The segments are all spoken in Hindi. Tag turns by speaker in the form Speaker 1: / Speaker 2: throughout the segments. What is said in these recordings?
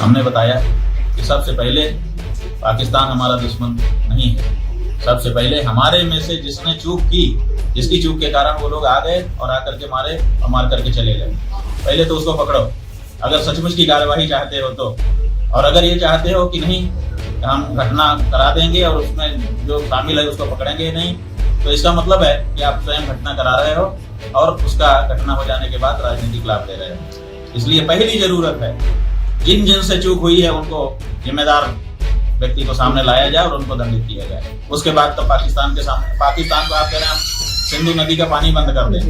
Speaker 1: हमने बताया कि सबसे पहले पाकिस्तान हमारा दुश्मन नहीं है। सबसे पहले हमारे में से जिसने चूक की, जिसकी चूक के कारण वो लोग आ गए और आकर के मारे और मार करके चले गए, पहले तो उसको पकड़ो अगर सचमुच की कार्यवाही चाहते हो तो। और अगर ये चाहते हो कि नहीं हम घटना करा देंगे और उसमें जो शामिल है उसको पकड़ेंगे नहीं, तो इसका मतलब है कि आप स्वयं घटना करा रहे हो और उसका घटना हो जाने के बाद राजनीतिक लाभ ले रहे हो। इसलिए पहली जरूरत है जिन जिन से चूक हुई है उनको जिम्मेदार व्यक्ति को सामने लाया जाए और उनको दंडित किया जाए। उसके बाद तो पाकिस्तान के सामने, पाकिस्तान को आप कह रहे हैं हम सिंधु नदी का पानी बंद कर दें।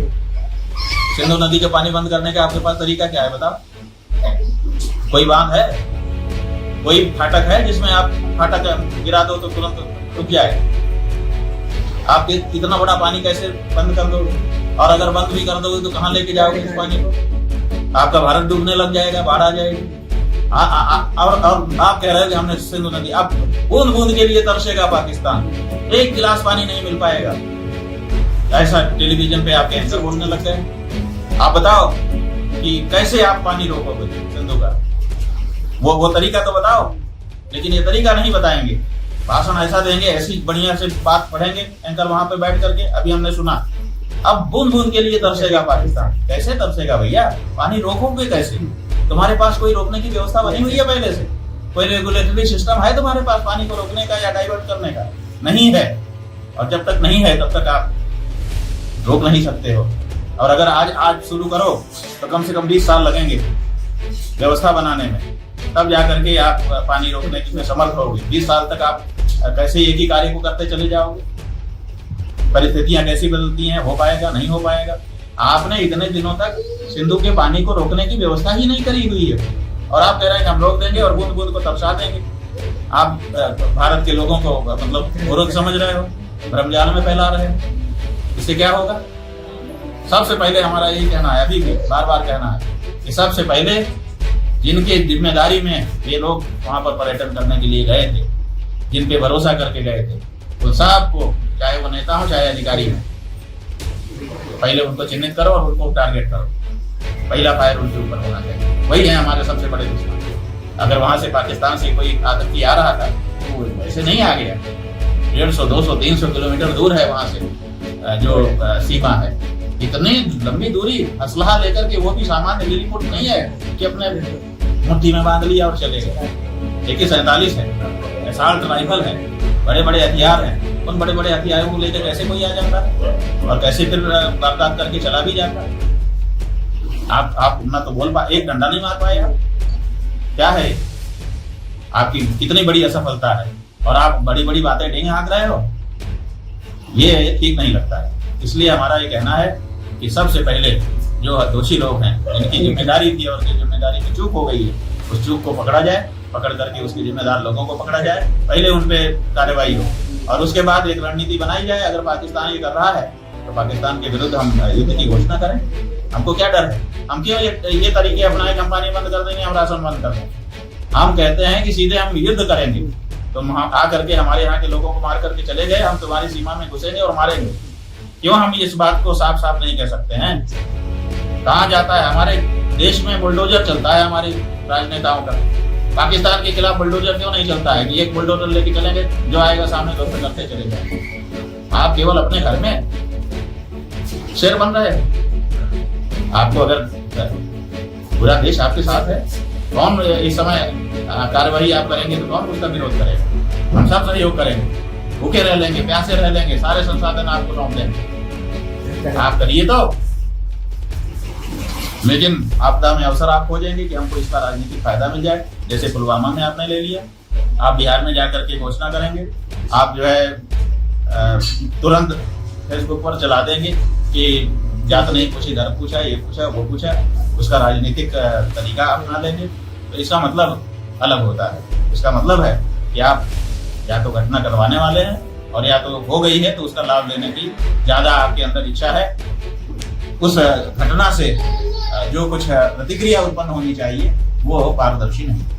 Speaker 1: सिंधु नदी का पानी बंद करने का आपके पास तरीका क्या है बताओ? कोई बांध है, कोई फाटक है जिसमें आप फाटक गिरा दो तो तुरंत रुक जाए? आप इतना बड़ा पानी कैसे बंद कर दोगे? और अगर बंद भी कर दोगे तो कहाँ लेके जाओगे इस पानी को? आपका भारत डूबने लग जाएगा, बाढ़ आ जाएगी। और आप कह रहे हो कि हमने सिंधु नदी, अब बूंद बूंद के लिए तरसेगा पाकिस्तान, एक गिलास पानी नहीं मिल पाएगा। ऐसा टेलीविजन पे आपके एंकर बोलने लग गए। आप बताओ कि कैसे आप पानी रोकोगे सिंधु का? वो तरीका तो बताओ। लेकिन ये तरीका नहीं बताएंगे, भाषण ऐसा देंगे, ऐसी बढ़िया से बात पढ़ेंगे एंकर वहां पे बैठ करके। अभी हमने सुना अब बूंद बूंद के लिए तरसेगा पाकिस्तान। कैसे तरसेगा भैया? पानी रोकोगे कैसे? तुम्हारे पास कोई रोकने की व्यवस्था बनी हुई है पहले से? कोई रेगुलेटरी सिस्टम है तुम्हारे पास पानी को रोकने का या डाइवर्ट करने का? नहीं है। और जब तक नहीं है तब तक आप रोक नहीं सकते हो। और अगर आज शुरू करो तो कम से कम 20 साल लगेंगे व्यवस्था बनाने में, तब जाकर के आप पानी रोकने में समर्थ होगे। 20 साल तक आप कैसे एक ही कार्य को करते चले जाओगे? परिस्थितियां कैसी बदलती हैं, हो पाएगा नहीं हो पाएगा? आपने इतने दिनों तक सिंधु के पानी को रोकने की व्यवस्था ही नहीं करी हुई है और आप कह रहे हैं कि हम रोक देंगे और बूंद बूंद को तरसा देंगे। आप भारत के लोगों को मतलब मूर्ख समझ रहे हो, भ्रमजाल में फैला रहे हो। इससे क्या होगा? सबसे पहले हमारा यही कहना है, अभी भी बार बार कहना है कि सबसे पहले जिनके जिम्मेदारी में ये लोग वहां पर पर्यटन करने के लिए गए थे, जिन पे भरोसा करके गए थे, उन सबको, चाहे वो नेता हो चाहे अधिकारी हो, पहले उनको चिन्हित करो और उनको टारगेट करो। पहला फायर उनके ऊपर होना चाहिए। वही है हमारे सबसे बड़े दुश्मन। अगर वहां से पाकिस्तान से कोई आतंकी आ रहा था तो वैसे नहीं आ गया। 150, 200, 300 किलोमीटर दूर है वहां से जो सीमा है। इतनी लंबी दूरी असलहा लेकर के, वो भी सामान्य लिलीपुट नहीं है कि अपने मुट्ठी में बांध लिया और चले गए। AK-47 है, असॉल्ट राइफल है, बड़े बड़े हथियार हैं। उन बड़े बड़े हथियारों को लेकर कैसे कोई आ जाता और कैसे फिर वारदात करके चला भी जाता? आप ना तो बोल पा, एक डंडा नहीं मार पाए आप। क्या है आपकी कितनी बड़ी असफलता है और आप बड़ी बड़ी बातें ढेंगे हाँक रहे हो? ये ठीक नहीं लगता है। इसलिए हमारा ये कहना है कि सबसे पहले जो दोषी लोग हैं, जिनकी जिम्मेदारी थी और जिस जिम्मेदारी की चूक हो गई है, उस चूक को पकड़ा जाए, पकड़ करके उसके जिम्मेदार लोगों को पकड़ा जाए, पहले उन पे कार्रवाई हो और उसके बाद एक रणनीति बनाई जाए। अगर पाकिस्तान ये कर रहा है तो पाकिस्तान के विरुद्ध हम युद्ध की घोषणा करें। हमको क्या डर है? हम क्यों ये तरीके अपनाए, कंपनी बंद कर देंगे, हम राशन बंद कर देंगे? हम कहते हैं कि सीधे हम युद्ध करेंगे। तुम आ करके हमारे यहाँ के लोगों को मार करके चले गए, हम तुम्हारी सीमा में घुसेंगे और मारेंगे। क्यों हम इस बात को साफ साफ नहीं कह सकते हैं? कहाँ जाता है हमारे देश में बुलडोजर चलता है हमारे राजनेताओं का। पाकिस्तान के खिलाफ बुलडोजर क्यों नहीं चलता है कि एक बुलडोजर लेके चलेंगे, जो आएगा सामने तो करते चले जाएंगे। आप केवल अपने घर में शेर बन रहे हैं। आपको अगर पूरा देश आपके साथ है, कौन इस समय कार्यवाही आप करेंगे तो कौन उसका विरोध करेगा? हम सब सहयोग करेंगे, भूखे रह लेंगे, प्यासे रह लेंगे, सारे संसाधन आपको सौंप देंगे। आप करिए तो, लेकिन आपदा में अवसर आप खोजेंगे कि हमको इसका राजनीतिक फायदा मिल जाए। जैसे पुलवामा में आपने ले लिया, आप बिहार में जाकर के घोषणा करेंगे, आप जो है तुरंत फेसबुक पर चला देंगे कि जात नहीं पूछी, दर पूछा, ये पूछा, वो पूछा, उसका राजनीतिक तरीका अपना लेंगे। तो इसका मतलब अलग होता है। इसका मतलब है कि आप या तो घटना करवाने वाले हैं और या तो हो गई है तो उसका लाभ लेने की ज्यादा आपके अंदर इच्छा है। उस घटना से जो कुछ प्रतिक्रिया उत्पन्न होनी चाहिए वो पारदर्शी नहीं।